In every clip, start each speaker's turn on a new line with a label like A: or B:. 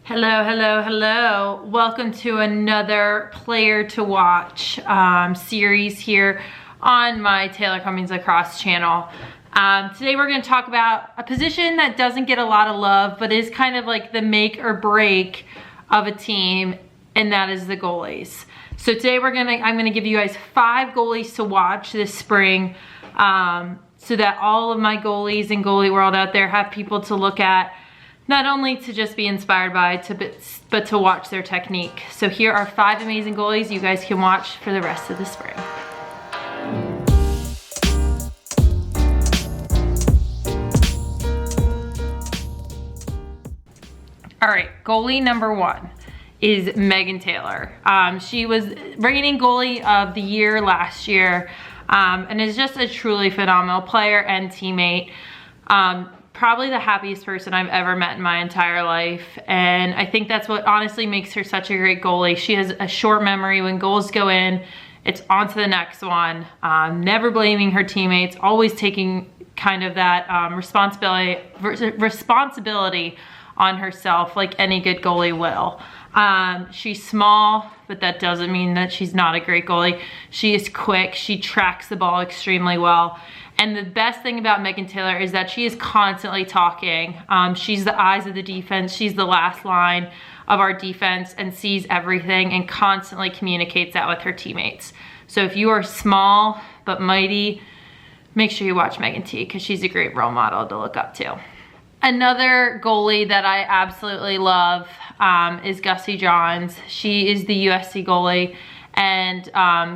A: Hello, hello, hello. Welcome to another Player to Watch series here on my Taylor Cummings Lacrosse channel. Today we're going to talk about a position that doesn't get a lot of love, but is kind of like the make or break of a team, and that is the goalies. So today I'm going to give you guys 5 goalies to watch this spring, so that all of my goalies in goalie world out there have people to look at, not only to just be inspired by, but to watch their technique. So here are 5 amazing goalies you guys can watch for the rest of the spring. All right, goalie number 1 is Megan Taylor. She was reigning goalie of the year last year, and is just a truly phenomenal player and teammate. Probably the happiest person I've ever met in my entire life, and I think that's what honestly makes her such a great goalie. She has a short memory. When goals go in, it's on to the next one. Never blaming her teammates, always taking kind of that responsibility on herself like any good goalie will. She's small, but that doesn't mean that she's not a great goalie. She is quick, she tracks the ball extremely well. And the best thing about Megan Taylor is that she is constantly talking. She's the eyes of the defense. She's the last line of our defense and sees everything and constantly communicates that with her teammates. So if you are small but mighty, make sure you watch Megan T, because she's a great role model to look up to. Another goalie that I absolutely love is Gussie Johns. She is the USC goalie and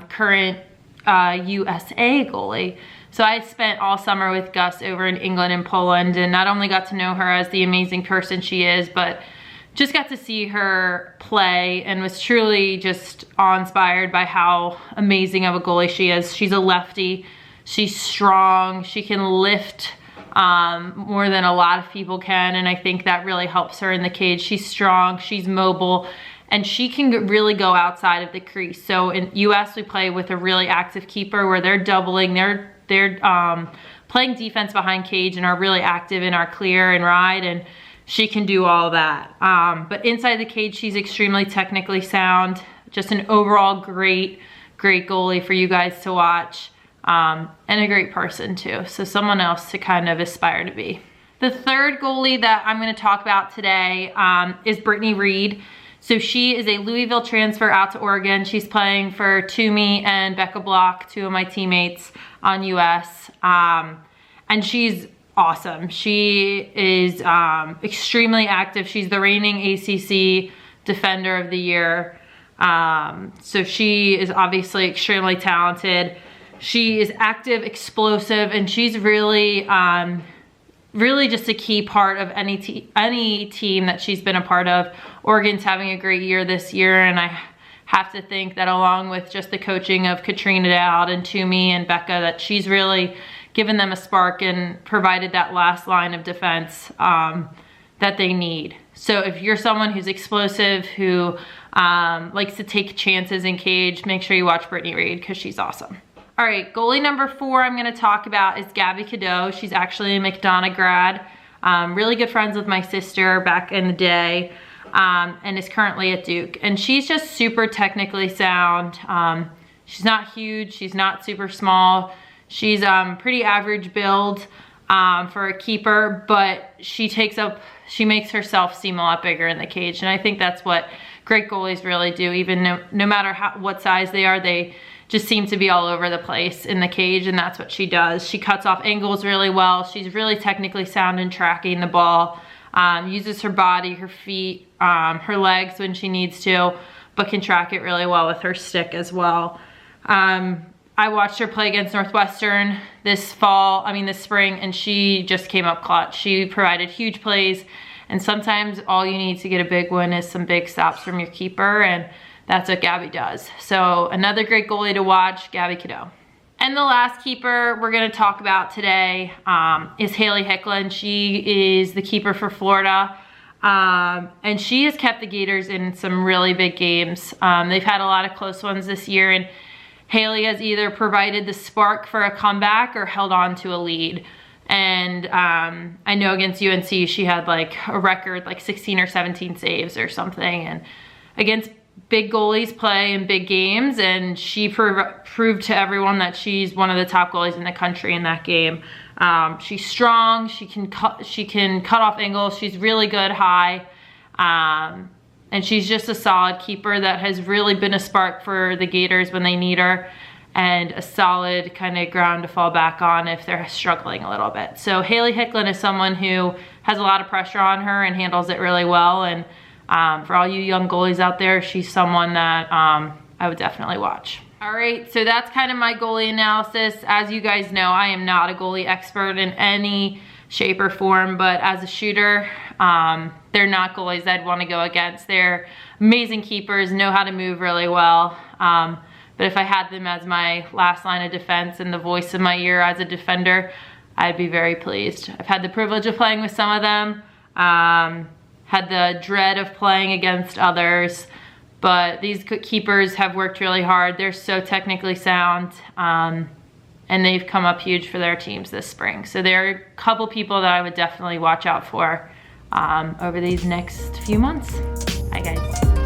A: current USA goalie. So I spent all summer with Gus over in England and Poland, and not only got to know her as the amazing person she is, but just got to see her play and was truly just awe-inspired by how amazing of a goalie she is. She's a lefty, she's strong, she can lift more than a lot of people can, and I think that really helps her in the cage. She's strong, she's mobile, and she can really go outside of the crease. So in US, we play with a really active keeper where they're doubling, they're playing defense behind cage and are really active in our clear and ride, and she can do all that. But inside the cage, she's extremely technically sound, just an overall great goalie for you guys to watch, and a great person too. So someone else to kind of aspire to be. The third goalie that I'm going to talk about today is Brittany Reed. So she is a Louisville transfer out to Oregon. She's playing for Toomey and Becca Block, 2 of my teammates on US. And she's awesome. She is extremely active. She's the reigning ACC Defender of the Year. So she is obviously extremely talented. She is active, explosive, and she's really really just a key part of any team that she's been a part of. Oregon's having a great year this year, and I have to think that along with just the coaching of Katrina Dowd and Toomey and Becca, that she's really given them a spark and provided that last line of defense that they need. So if you're someone who's explosive, who likes to take chances in cage, make sure you watch Brittany Reed, because she's awesome. All right, goalie number 4 I'm going to talk about is Gabbe Cadoux. She's actually a McDonough grad, really good friends with my sister back in the day, and is currently at Duke. And she's just super technically sound. She's not huge, she's not super small. She's pretty average build for a keeper, but she makes herself seem a lot bigger in the cage. And I think that's what great goalies really do. Even no matter what size they are, they just seem to be all over the place in the cage, and that's what she does. She cuts off angles really well. She's really technically sound in tracking the ball, uses her body, her feet, her legs when she needs to, but can track it really well with her stick as well. I watched her play against Northwestern this spring, and she just came up clutch. She provided huge plays, and sometimes all you need to get a big win is some big stops from your keeper, and that's what Gabbe does. So another great goalie to watch, Gabbe Cadoux. And the last keeper we're going to talk about today is Hicklen. She is the keeper for Florida, and she has kept the Gators in some really big games. They've had a lot of close ones this year, and Haley has either provided the spark for a comeback or held on to a lead. And I know against UNC, she had like a record, like 16 or 17 saves or something. And against big goalies play in big games, and she proved to everyone that she's one of the top goalies in the country in that game. She's strong, she can cut off angles, she's really good high. And she's just a solid keeper that has really been a spark for the Gators when they need her, and a solid kind of ground to fall back on if they're struggling a little bit. So Haley Hicklen is someone who has a lot of pressure on her and handles it really well. And for all you young goalies out there, she's someone that I would definitely watch. All right, so that's kind of my goalie analysis. As you guys know, I am not a goalie expert in any shape or form, but as a shooter, they're not goalies I'd want to go against. They're amazing keepers, know how to move really well. But if I had them as my last line of defense and the voice in my ear as a defender, I'd be very pleased. I've had the privilege of playing with some of them, had the dread of playing against others, but these keepers have worked really hard. They're so technically sound, and they've come up huge for their teams this spring. So there are a couple people that I would definitely watch out for over these next few months. Bye guys.